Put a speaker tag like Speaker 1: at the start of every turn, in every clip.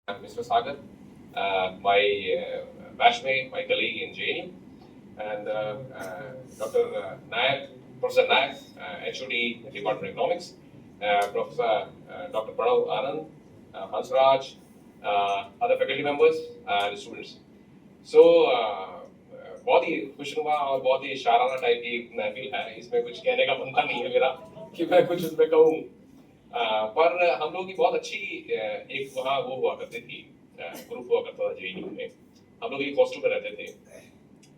Speaker 1: Mr. Sagar, my batchmate, my colleague in JNU, and Dr. Nayak, Professor Nayak, HOD, Department of Economics, Professor Dr. Pranav Anand, Hansraj, other faculty members, and students. So, बहुत ही खुशनुमा और बहुत ही शाराना type की महफिल है, इसमें कुछ कहने का बनता नहीं है मेरा कि मैं कुछ उसमें कहूँ। पर हम लोगों की बहुत अच्छी एक वहाँ वो हुआ करती थी, ग्रुप हुआ करता था जेएनयू में। हम लोग एक हॉस्टल में रहते थे।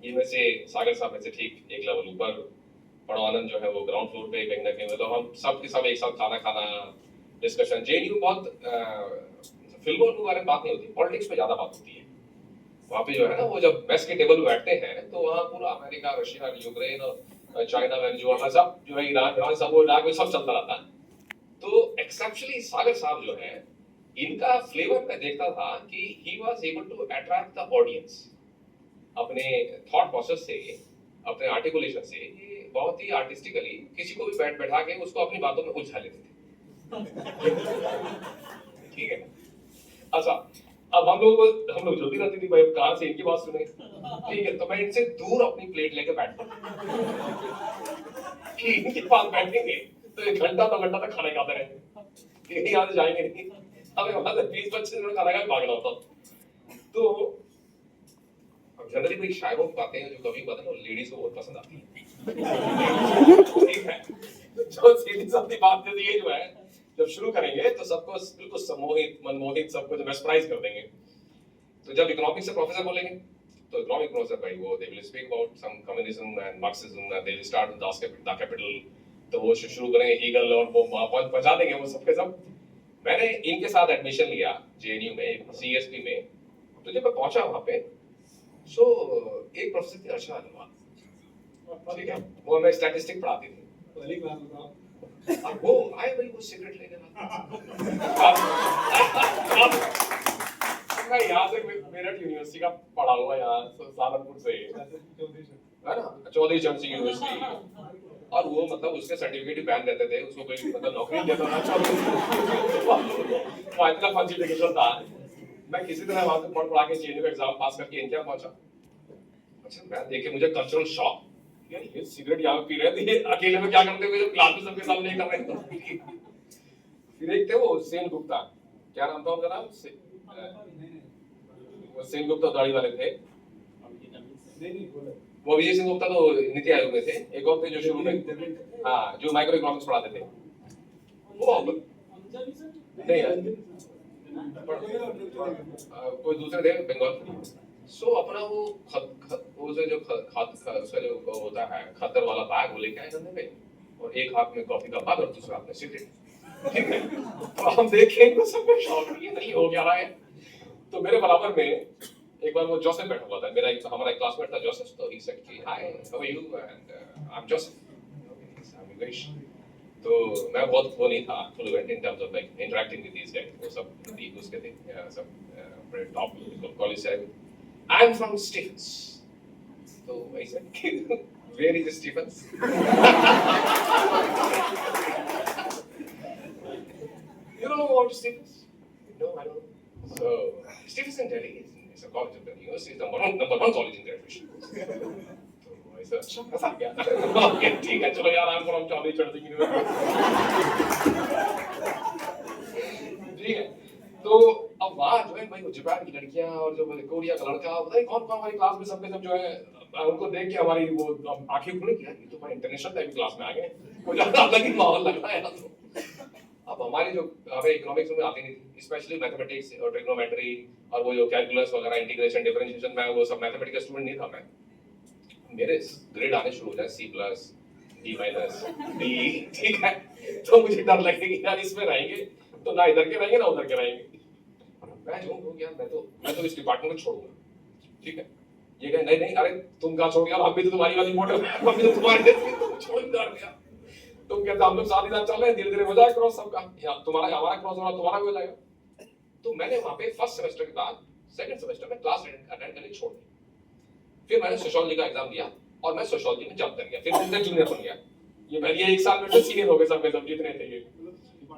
Speaker 1: ये में से सागर साहब में से ठीक एक लेवल ऊपर प्रणवानंद जो है वो ग्राउंड फ्लोर पे कहीं ना कहीं, मतलब हम सब के सब एक साथ खाना खाना, डिस्कशन। जेएनयू बहुत फिल्मों के बारे में बात नहीं होती, पॉलिटिक्स पे ज्यादा बात होती है। वहाँ पे जो है ना, वो जब मेस के टेबल पे बैठते हैं तो वहाँ पूरा अमेरिका, रशिया, यूक्रेन और चाइना, वेनेजुएला सब जो है, ईरान सब वो इराक में सब चलता रहता है। तो एक्सेप्शनली सागर साहब जो है, इनका फ्लेवर मैं देखता था कि he was able to attract the audience अपने थॉट प्रोसेस से, अपने आर्टिकुलेशन से। ये बहुत ही आर्टिस्टिकली किसी को भी बैठा के उसको अपनी बातों में उलझा लेते थे। ठीक है, अच्छा, अब हम लोग जल्दी रहती थी भाई, कहाँ से इनकी बात सुने। ठीक है, तो मैं इनसे दूर अपनी प्लेट लेके बैठता कि इनके पास बैठेंगे तो 1 घंटा 2 घंटा तक खाना खाते रहेंगे, यहाँ से जाएंगे नहीं। हमें वहां से 20-25 मिनट खाना खा भागना होता। तो अब जनरली कोई शायरों की बातें हैं जो कभी पता ना लेडीज को बहुत पसंद आती है। ठीक है, जो सीधी सादी बात है, ये जो है जब शुरू करेंगे तो सबको बिल्कुल सम्मोहित, मनमोहित, सबको जो मेस्मराइज कर देंगे। तो जब इकोनॉमिक्स से प्रोफेसर बोलेंगे तो इकोनॉमिक प्रोफेसर भाई वो they will speak about some communism and Marxism and they will start with the capital. तो वो शुरू करेंगे हीगल और वो पहुंचा देंगे वो सबके सब। मैंने इनके साथ एडमिशन लिया जेएनयू में, सीएसपी में। तो जब मैं पहुंचा वहां पे, सो एक प्रोफेसर थी अर्चना अग्रवाल, ठीक है, वो हमें स्टैटिस्टिक पढ़ाती थी। अब वो आए भाई, वो सिगरेट लेने वाला। मैं यहाँ से मेरठ यूनिवर्सिटी का पढ़ा हुआ, यहाँ सहारनपुर से है ना, चौधरी चरण सिंह यूनिवर्सिटी। और वो मतलब उसके सर्टिफिकेट ही बैन रहते थे, उसको कोई मतलब नौकरी देता था। वो इतना फंसी एजुकेशन था। मैं किसी तरह वहां से पढ़ के जेएनयू का एग्जाम पास करके इंडिया पहुंचा। अच्छा, मैं देखे मुझे कल्चरल शॉक, यार ये सिगरेट यहाँ पी रहे थे, अकेले में क्या करते हुए जब क्लास में सबके सामने कर रहे थे। फिर एक थे वो सेन गुप्ता, क्या नाम था उनका नाम, वो सेन गुप्ता दाढ़ी वाले थे। वो विजय सिंह गुप्ता तो नीति आयोग में थे। एक और थे जो शुरू में, हाँ, जो माइक्रो इकोनॉमिक्स पढ़ाते थे। वो नहीं, कोई दूसरे थे बंगाल। सो अपना वो उसे जो उसका जो होता है खतर वाला बैग, वो लेके आए धंधे पे, और एक हाथ में कॉफी का मग और दूसरा हाथ में सिगरेट। ठीक है, तो हम देखें तो सबको शौक नहीं हो क्या रहा है। तो मेरे बराबर में एक बार वो जोसेफ बैठा हुआ था, हमारा क्लासमेट था जोसेफ। तो ही सेड कि hi, how are you, and I am Joseph, I am English. तो मैं बहुत वो नहीं था fluent in terms of like interacting with these guys, वो सब ठीक उसके थे, सब बड़े टॉप कॉलेज से। I am from Stephens. तो I said where is Stephens? You don't know about Stephens? No, I don't know. So Stephens in Delhi is a college of the university, is number one college in graduation. So I said, अच्छा ऐसा क्या? Okay, ठीक है, चलो यार, I'm from Chaudhary चरण Singh university. ठीक है, तो अब वहाँ जो है भाई, वो जापान की लड़कियाँ और जो कोरिया का लड़का, पता नहीं कौन हमारी क्लास में सबके सब जो है, उनको देख के हमारी वो आंखें खुली कि यार ये तो भाई इंटरनेशनल टाइप क्लास में आ गए, कुछ अलग ही माहौल लग रहा है ना। तो अब हमारी जो हमें इकोनॉमिक्स में आती नहीं थी, स्पेशली मैथमेटिक्स और ट्रिग्नोमेट्री और वो जो कैलकुलस वगैरह, इंटीग्रेशन, डिफरेंशिएशन, मैं वो सब मैथमेटिक्स स्टूडेंट नहीं था मैं। मेरे ग्रेड आने शुरू हो जाए C+, D-, D, ठीक है, तो मुझे डर लगेगा कि यार इसमें रहेंगे तो ना इधर के रहेंगे ना उधर के रहेंगे। मैं जो यार मैं तो इस डिपार्टमेंट को छोड़ूंगा। ठीक है, ये कहे नहीं नहीं, अरे तुम कहाँ छोड़ यार, हम भी तो तुम्हारी वाली मॉडल, हम भी तो तुम्हारे छोड़ ही कर दिया। तुम कहते हम लोग साथ ही साथ चल रहे हैं, धीरे धीरे हो जाएगा क्रॉस सबका, तुम्हारा हमारा क्रॉस होगा, तुम्हारा भी हो जाएगा। तो मैंने वहां पे फर्स्ट सेमेस्टर के बाद सेकंड सेमेस्टर में क्लास अटेंड करनी छोड़ दी। फिर मैंने सोशियोलॉजी का एग्जाम दिया और मैं सोशियोलॉजी में जंप कर गया, फिर मैं जूनियर बन गया। ये एक साल में सीनियर हो गए सब जितने थे ये।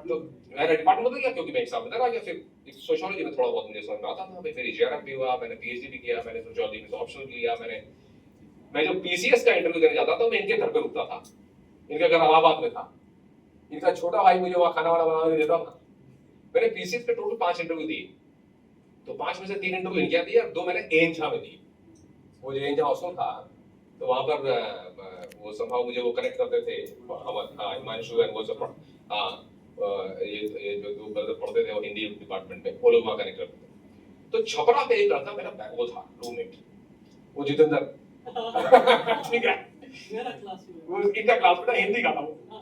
Speaker 1: तो मैंने डिपार्टमेंट बदल गया क्योंकि मैं एक साल में आ गया। फिर सोशियोलॉजी में थोड़ा बहुत मुझे समझ में आता था भाई, मेरी जेआरएफ भी हुआ, मैंने पीएचडी भी किया, मैंने सोशियोलॉजी में ऑप्शनल लिया, मैं जो पीसीएस का इंटरव्यू देने जाता था मैं इनके घर पे रुकता था, इनका घर इलाहाबाद में था, इनका छोटा भाई मुझे वहां खाना वाना बना के देता था। मैंने पीसीएस के टोटल 5 इंटरव्यू दिए, तो 5 में से 3 इंटरव्यू इनके दिए और 2 मैंने एनझा में दिए। वो जो एनझा हॉस्टल था तो वहां पर वो संभव मुझे वो कनेक्ट करते थे, हिमांशु एंड वो सब, ये जो 2 ब्रदर पढ़ते थे वो हिंदी डिपार्टमेंट में, वो लोग वहां कनेक्ट करते थे। तो छपरा पे एक लड़का मेरा वो था रूममेट, वो जितेंद्र ठीक है, वो इनका क्लास में हिंदी का था वो।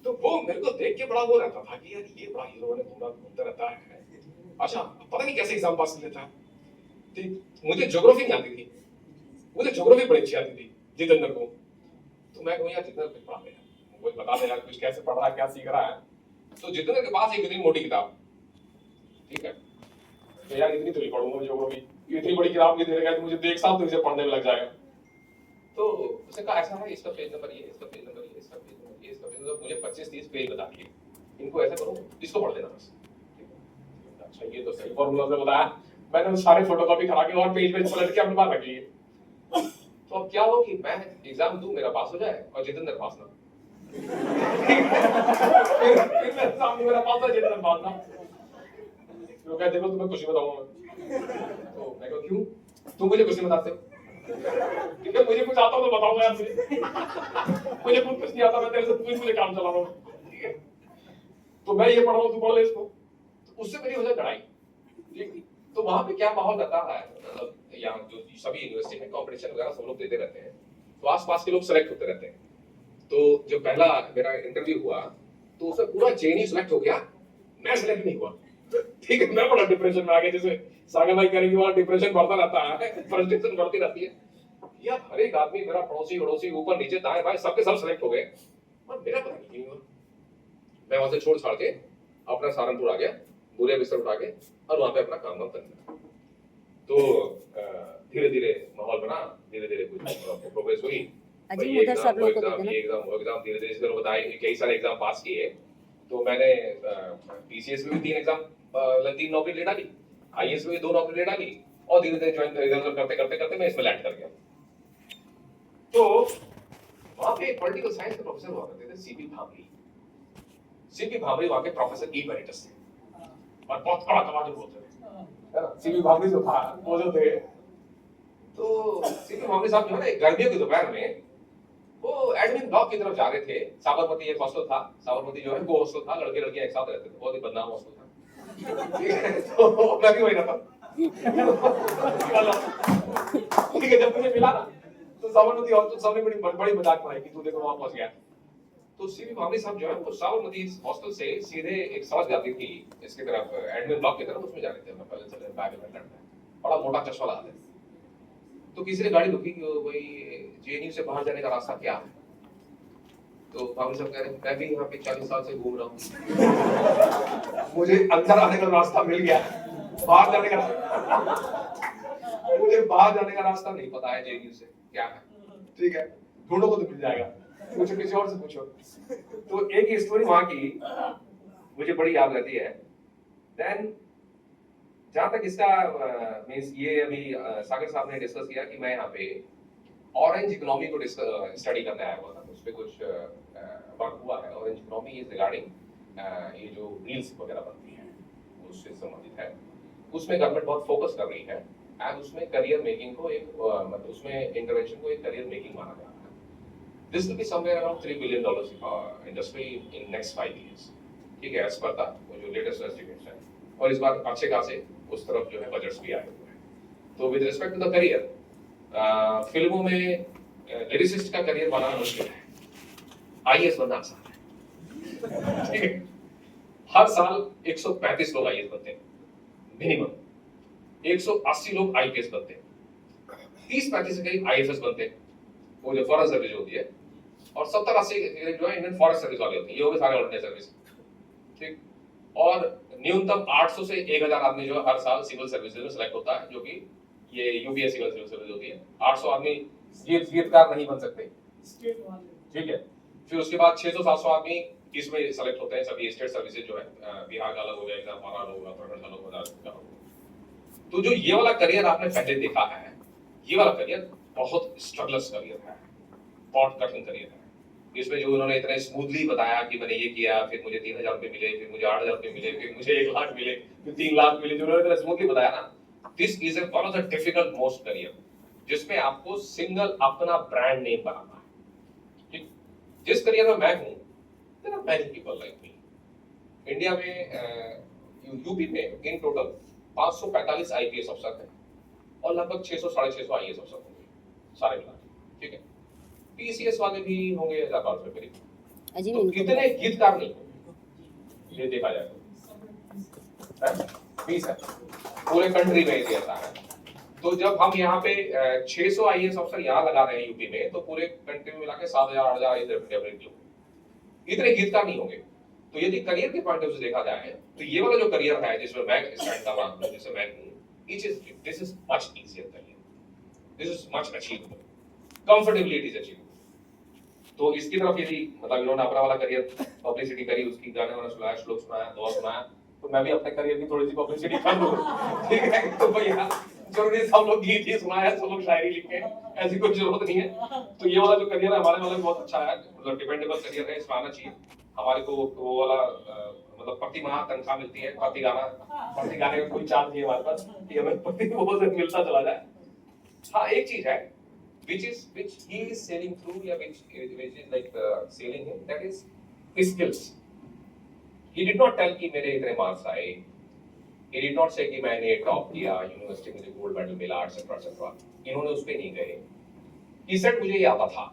Speaker 1: तो वो मेरे को देख के बड़ा वो रहता था कि यार ये बड़ा हीरो ने घूमता रहता है, अच्छा पता नहीं कैसे एग्जाम पास कर लेता है। मुझे ज्योग्राफी नहीं आती थी, मुझे ज्योग्राफी बड़ी अच्छी आती थी जितेंद्र को। तो मैं कहूँ यार जितेंद्र कुछ पढ़ा दे, वो बता दे यार कुछ कैसे पढ़ रहा है, क्या सीख रहा है। तो जितेंद्र के पास एक इतनी मोटी किताब, ठीक है, तो यार इतनी तो नहीं पढ़ूंगा ज्योग्राफी, इतनी बड़ी किताब भी दे रहा है तो मुझे तो एक साल तो इसे पढ़ने में लग जाएगा। तो उसने कहा ऐसा है, इसका पेज नंबर ये, इसका पेज नंबर ये, इसका पेज नंबर ये, इसका पेज नंबर, मुझे 25-30 पेज बता दिए, इनको ऐसे करो, इसको पढ़ लेना बस। अच्छा ये तो सही फॉर्मूला से बताया, मैंने उन सारे फोटोकॉपी करा के और पेज पलट के अपने पास रख लिए। तो अब क्या हो कि मैं एग्जाम दूं, मेरा पास हो जाए और जितेंद्र पास ना। फिर मैं सामने मेरा पास है, जितेंद्र पास ना। तो कहते देखो तुम्हें कुछ बताऊंगा मैं। तो मैं कहूं क्यों, तुम मुझे कुछ नहीं बताते हो, ठीक है, मुझे कुछ आता हो तो बताऊंगा यार, मुझे कुछ नहीं आता, मैं तेरे से पूछ मुझे काम चला रहा हूँ, ठीक है, तो मैं ये पढ़ रहा हूँ, तू पढ़ ले इसको। तो उससे मेरी हो जाए लड़ाई, ठीक। तो वहां पे क्या माहौल रहता है, मतलब यहाँ जो सभी यूनिवर्सिटी में कंपटीशन वगैरह सब लोग देते रहते हैं, तो आसपास के लोग सेलेक्ट होते रहते हैं। तो जो पहला मेरा इंटरव्यू हुआ तो उसमें पूरा जेएनयू सेलेक्ट हो गया, मैं सेलेक्ट नहीं हुआ, ठीक है। मैं बड़ा डिप्रेशन में आ गया, जैसे सागर भाई करेंगे वहां डिप्रेशन बढ़ता रहता है, फ्रस्ट्रेशन बढ़ती रहती है यार। हर एक आदमी, मेरा पड़ोसी वड़ोसी ऊपर नीचे दाएं बाएं सबके सब सेलेक्ट हो गए और मेरा पता नहीं हुआ। मैं वहां से छोड़ छाड़ के अपना सहारनपुर आ गया, बोरिया बिस्तर उठा के और वहां पे अपना काम वाम करना। तो धीरे धीरे माहौल बना, धीरे धीरे कुछ प्रोग्रेस हुई, ये एग्जाम वो एग्जाम धीरे धीरे इसको बताया कि कई सारे एग्जाम पास किए। तो मैंने पीसीएस में भी 3 एग्जाम 3 नौकरी ले डाली, आईएएस में भी 2 नौकरी ले डाली और धीरे धीरे ज्वाइन करते करते करते मैं इसमें लैंड कर गया। तो वहां पे पॉलिटिकल साइंस के प्रोफेसर हुआ करते थे सीपी भामरी, सीपी भामरी वहां के प्रोफेसर इमेरिटस थे और बहुत बड़ा कमाल बोलते थे, है ना। सीपी भामरी जो था वो जो थे, तो सीपी भामरी साहब जो है ना गर्मियों की दोपहर में वो एडमिन ब्लॉक की तरफ जा रहे थे। साबरमती एक हॉस्टल था, साबरमती जो है वो हॉस्टल था, लड़के लड़कियां एक साथ रहते थे, बहुत ही बदनाम हॉस्टल था, ठीक है। तो मैं भी वही रहता, ठीक है। जब मुझे मिला ना तो साबरमती हॉस्टल सामने बड़ी मजाक बनाई कि तू देखो वहां पहुंच गया। तो सीपी भामरी साहब जो है वो साबरमती हॉस्टल से सीधे एक सड़क जाती थी इसकी तरफ, एडमिन ब्लॉक की तरफ, उसमें जा रहे थे। मैं पहले चले बैग में लड़का, बड़ा मोटा चश्मा लगा था। तो किसी ने गाड़ी रुकी कि भाई जेएनयू से बाहर जाने का रास्ता क्या है। तो भामरी साहब कह रहे हैं मैं भी यहाँ पे 40 साल से घूम रहा हूँ, मुझे अंदर आने का रास्ता मिल गया, बाहर जाने का मुझे बाहर जाने का रास्ता नहीं पता है जेएनयू से क्या है, ठीक है, ढूंढो को तो मिल जाएगा, पूछो किसी और से पूछो। तो एक स्टोरी वहां की मुझे बड़ी याद रहती है। देन जहां तक इसका मींस ये अभी सागर साहब ने डिस्कस किया कि मैं यहाँ पे ऑरेंज इकोनॉमी को स्टडी करने आया हुआ था, उस पर कुछ वर्क हुआ है। ऑरेंज इकोनॉमी इज रिगार्डिंग ये जो रील्स वगैरह बनती है उससे संबंधित है, उसमें गवर्नमेंट बहुत फोकस कर रही है एंड उसमें करियर मेकिंग को एक मतलब उसमें इंटरवेंशन को एक करियर मेकिंग माना जा रहा है। This will be somewhere around $3 billion industry in next 5 years, ठीक है, एज पर द जो लेटेस्ट एस्टिमेट्स है। और इस बार अच्छे खासे उस तरफ जो है बजट्स भी आए हुए हैं। तो with respect to the career, फिल्मों में लिरिसिस्ट का करियर बनाना मुश्किल है, आईएएस बनना आसान है, ठीक है। हर साल 135 लोग आईएएस बनते हैं मिनिमम, 180 लोग आईपीएस बनते हैं, 30-35 से करीब आईएफएस बनते हैं, वो जो फॉरेन सर्विस होती है, और 70-80 जो है इंडियन फॉरेस्ट सर्विस वाले होते हैं, ये हो गए सारे ऑर्डिनरी सर्विस, ठीक। और न्यूनतम 800 से 1000 आदमी जो हर साल सिविल सर्विसेज में सेलेक्ट होता है, जो कि ये यूपीएससी सिविल सर्विस होती है। 800 आदमी गीतकार नहीं बन सकते, ठीक है। फिर उसके बाद 600-700 आदमी इसमें सेलेक्ट होते हैं सभी स्टेट सर्विसेज जो है, बिहार का अलग हो गया एग्जाम, हमारा अलग होगा, उत्तराखंड का अलग होगा, झारखंड का अलग होगा। तो जो ये वाला करियर आपने पहले देखा है, ये वाला करियर बहुत स्ट्रगलस करियर है, बहुत कठिन करियर है। इसमें जो उन्होंने इतने स्मूथली बताया कि मैंने ये किया, फिर मुझे 3,000 रुपए मिले, फिर मुझे 8,000 रुपए मिले, फिर मुझे 1 लाख मिले, फिर 3 लाख मिले, जो उन्होंने इतना स्मूथली बताया ना, this is a one of the difficult most career, जिसमें आपको सिंगल अपना ब्रांड नेम बनाना है। ठीक, जिस करियर में मैं हूं, there are many people like me India में, यूपी में इन टोटल 545 आईपीएस अफसर हैं और लगभग 600 साढ़े 600 आईएएस अफसर होंगे सारे मिला के। ठीक है, पीसीएस वाले भी होंगे 1000 रुपए करीब, तो कितने गीतकार नहीं होंगे ये देखा जाए तो 20 है पूरे कंट्री में, ये ऐसा है। तो जब हम यहाँ पे 600 आईएएस अफसर यहाँ लगा रहे हैं यूपी में, तो पूरे कंट्री में मिला के 7,000 8,000 आईएएस इतने गीतकार नहीं होंगे। तो यदि करियर के पॉइंट ऑफ व्यू से देखा जाए तो ये वाला जो करियर है जिसमें मैं स्टैंड कर रहा हूँ, जिसमें मैं हूँ, this is much easier career, this is much achievable, comfortably it is achievable. तो इसकी तरफ यदि मतलब इन्होंने अपना वाला करियर पब्लिसिटी करी, उसकी गाने वाला सुनाया, श्लोक सुनाया, दुआ सुनाया, तो मैं भी अपने करियर की थोड़ी सी पब्लिसिटी कर दूं। ठीक है, तो भैया जरूरी सब लोग गीत ही सुनाए, सब लोग शायरी लिखे, ऐसी कोई जरूरत नहीं है। तो ये वाला जो करियर है हमारे वाला बहुत अच्छा है, मतलब डिपेंडेबल करियर है, इसमें आना चाहिए। हमारे को वो वाला मतलब प्रति माह तनख्वाह मिलती है, प्रति गाने का कोई चार्ज नहीं है हमारे पास कि हमें प्रति वो मिलता चला जाए। हाँ, एक चीज है which he is sailing through, या which is like sailing him, that is his skills. He did not tell कि मेरे इतने मार्क्स आए, he did not say कि मैंने टॉप किया, यूनिवर्सिटी मुझे गोल्ड मेडल मिला, etc. इन्होंने उस पे नहीं गए। He said मुझे ये आता था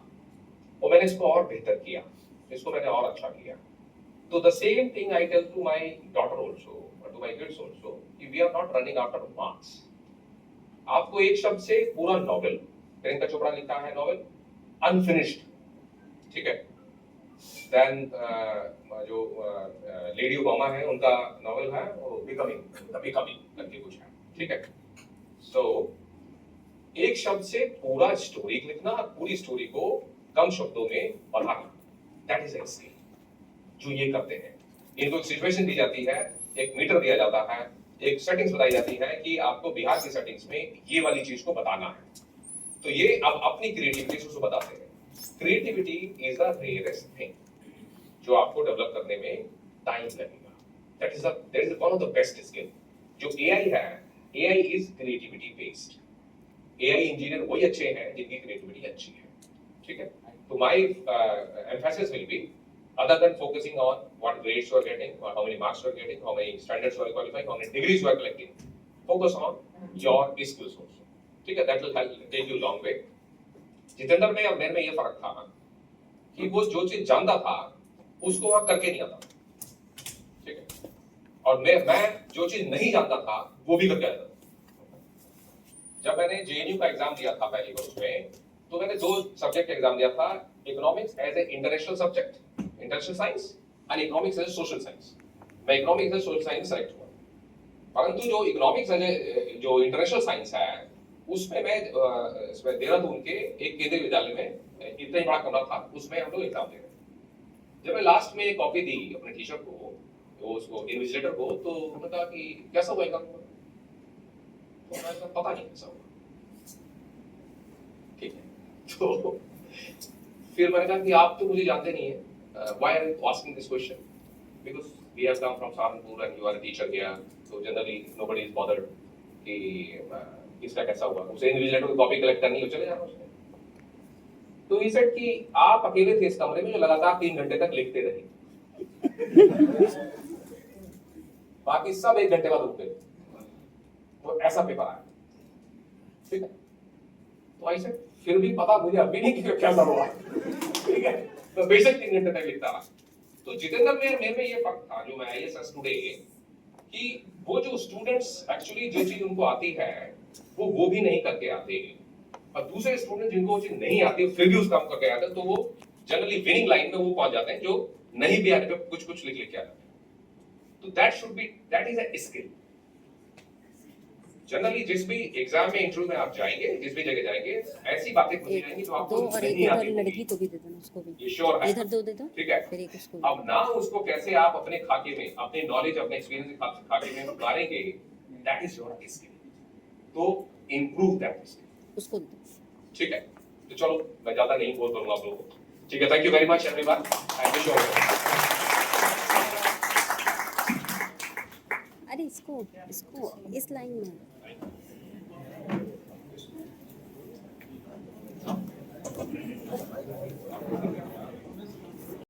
Speaker 1: और मैंने इसको और बेहतर किया, इसको मैंने और अच्छा किया। तो the same thing I tell to my daughter also, or to my kids also, कि we are not running after marks. आपको एक शब्द से पूरा नॉवेल, प्रियंका चोपड़ा लिखा है नॉवेल अनफिनिश्ड, ठीक है। देन जो लेडी ओबामा है उनका नॉवेल है वो बिकमिंग करके कुछ है, ठीक है। सो एक शब्द से पूरा स्टोरी लिखना, पूरी स्टोरी को कम शब्दों में बताना, दैट इज ए स्किल जो ये करते हैं। इनको एक सिचुएशन दी जाती है, एक मीटर दिया जाता है, एक सेटिंग्स बताई जाती है कि आपको बिहार की सेटिंग्स में ये वाली चीज को बताना है, तो ये अब अपनी क्रिएटिविटी से उसको बताते हैं। Creativity is the rarest thing जो आपको डेवलप करने में टाइम लगेगा, that is one of the best skill. जो एआई है, AI is creativity based. AI engineer वही अच्छे हैं जिनकी क्रिएटिविटी अच्छी है, ठीक है। तो my emphasis will be, other than focusing on what grades you are getting, or how many marks you are getting, how many standards you are qualifying, how many degrees you are collecting, focus on your skills also, ठीक है। that will help take you long way। Jitendra में और मेरे में ये फर्क था कि वो जो चीज जानता था उसको वहां करके नहीं आता, ठीक है, और मैं जो चीज नहीं जानता था वो भी करके आता। जब मैंने जेएनयू का एग्जाम दिया था पहली बार, उसमें तो मैंने 2 सब्जेक्ट एग्जाम दिया था, economics as a international subject, international science, and economics as social science. मैं economics as social science select हुआ, परंतु जो इकोनॉमिक्स एज जो इंटरनेशनल साइंस है उसमें मैं इसमें देहरादून के एक केंद्रीय विद्यालय में इतना ही बड़ा कमरा था, उसमें हम लोग एग्जाम दे रहे। जब मैं लास्ट में कॉपी दी अपने टीचर को, तो उसको इन्विजिलेटर को, तो उन्होंने कहा कि कैसा हुआ एग्जाम, तो मैंने कहा पता नहीं कैसा हुआ, ठीक है। तो फिर मैंने कहा कि आप तो मुझे जानते नहीं है, why are you asking this question? Because we have come from Saharanpur and you are a teacher here, so generally nobody is bothered कि इसका कैसा हुआ। उसे इन्विजिलेटर को कॉपी कलेक्ट करनी हो, चले जाना उसने। तो he said कि आप अकेले थे इस कमरे में जो लगातार 3 घंटे तक लिखते रहे, बाकी सब 1 घंटे बाद उठ गए, तो ऐसा पेपर आया, ठीक है। तो आई सेड फिर भी पता मुझे अभी नहीं कि क्या हुआ, ठीक है, तो बेशक 3 घंटे तक लिखता रहा। तो जितेंद्र में ये फर्क था जो मैं आईएएस टुडे, कि वो जो स्टूडेंट्स एक्चुअली जो चीज उनको आती है वो भी नहीं करके आते, और दूसरे स्टूडेंट जिनको वो चीज नहीं आती फिर भी उस काम करके आते हैं, तो वो जनरली विनिंग लाइन में वो पहुंच जाते हैं जो नहीं भी आने पे कुछ लिख के आते हैं। तो that is a skill. Generally जिस भी एग्जाम में इंटरव्यू में आप जाएंगे, जिस भी जगह जाएंगे, ऐसी बातें पूछी जाएंगी जो आपको
Speaker 2: दो और एक
Speaker 1: नहीं
Speaker 2: उधर
Speaker 1: आती
Speaker 2: लड़की
Speaker 1: होगी।
Speaker 2: को भी दे देना, उसको भी
Speaker 1: ये श्योर है,
Speaker 2: इधर दो दे दो,
Speaker 1: ठीक है।
Speaker 2: फिर एक उसको
Speaker 1: अब ना उसको कैसे आप अपने खाके में, अपने नॉलेज, अपने एक्सपीरियंस खाके में उतारेंगे, दैट इज योर स्किल। तो इंप्रूव दैट स्किल,
Speaker 2: उसको दे दो।
Speaker 1: ठीक है। तो चलो मैं ज्यादा नहीं बोल करूंगा आप लोगों को, ठीक है। Thank you very much everyone, thank you so much.
Speaker 2: अरे इसको इसको इस लाइन में